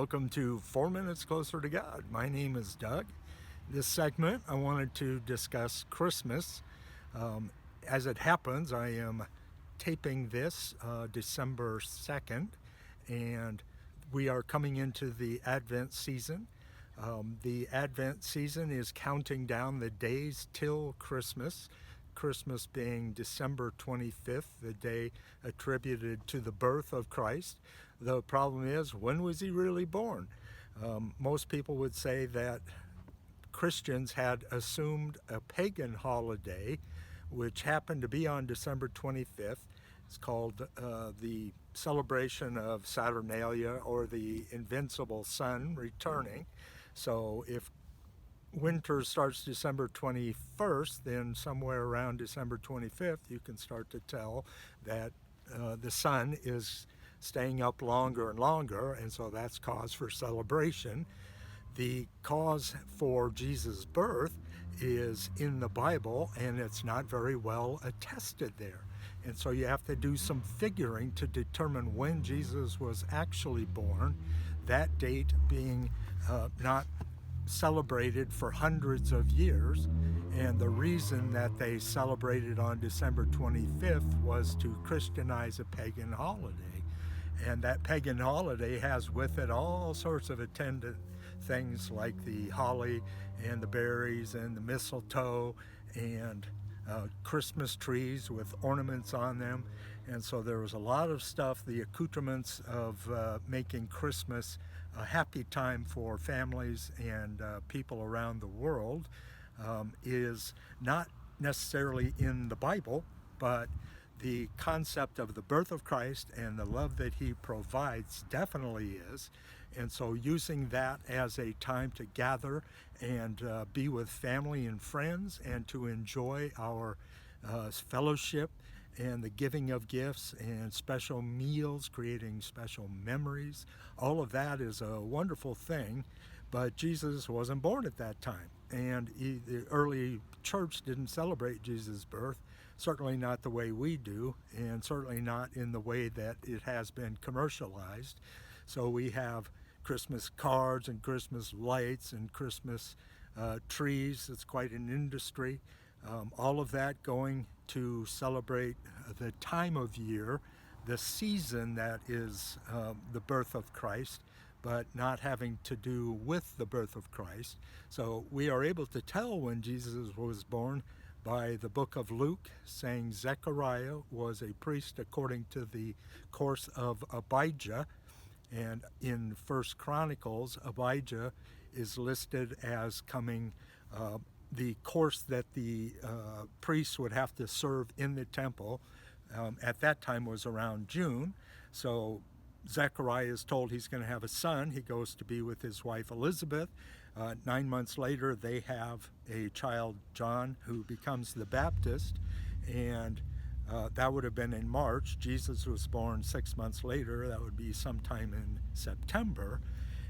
Welcome to 4 Minutes Closer to God. My name is Doug. This segment, I wanted to discuss Christmas. As it happens, I am taping this December 2nd, and we are coming into the Advent season. The Advent season is counting down the days till Christmas. Christmas being December 25th, the day attributed to the birth of Christ. The problem is, when was he really born? Most people would say that Christians had assumed a pagan holiday, which happened to be on December 25th. It's called the celebration of Saturnalia, or the invincible sun returning. So if winter starts December 21st, then somewhere around December 25th, you can start to tell that the sun is staying up longer and longer, and so that's cause for celebration. The cause for Jesus' birth is in the Bible, and it's not very well attested there. And so you have to do some figuring to determine when Jesus was actually born, that date being not celebrated for hundreds of years. And the reason that they celebrated on December 25th was to Christianize a pagan holiday. And that pagan holiday has with it all sorts of attendant things like the holly and the berries and the mistletoe and Christmas trees with ornaments on them. And so there was a lot of stuff, the accoutrements of making Christmas a happy time for families and people around the world is not necessarily in the Bible, but the concept of the birth of Christ and the love that he provides definitely is. And so using that as a time to gather and be with family and friends and to enjoy our fellowship and the giving of gifts and special meals, creating special memories, all of that is a wonderful thing. But Jesus wasn't born at that time, and the early church didn't celebrate Jesus' birth, certainly not the way we do, and certainly not in the way that it has been commercialized. So we have Christmas cards and Christmas lights and Christmas trees. It's quite an industry. All of that going to celebrate the time of year, the season that is the birth of Christ, but not having to do with the birth of Christ. So we are able to tell when Jesus was born by the book of Luke, saying Zechariah was a priest according to the course of Abijah. And in First Chronicles, Abijah is listed as coming the course that the priests would have to serve in the temple at that time was around June. So Zechariah is told he's going to have a son. He goes to be with his wife Elizabeth. 9 months later, they have a child, John, who becomes the Baptist. And that would have been in March. Jesus was born 6 months later. That would be sometime in September.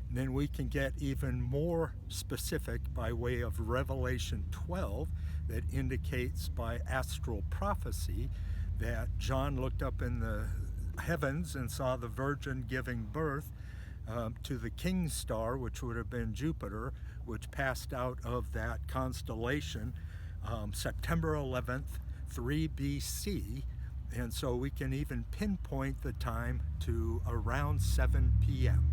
And then we can get even more specific by way of Revelation 12 that indicates by astral prophecy that John looked up in the heavens and saw the Virgin giving birth to the King's star, which would have been Jupiter, which passed out of that constellation September 11th, 3 BC. And so we can even pinpoint the time to around 7 p.m.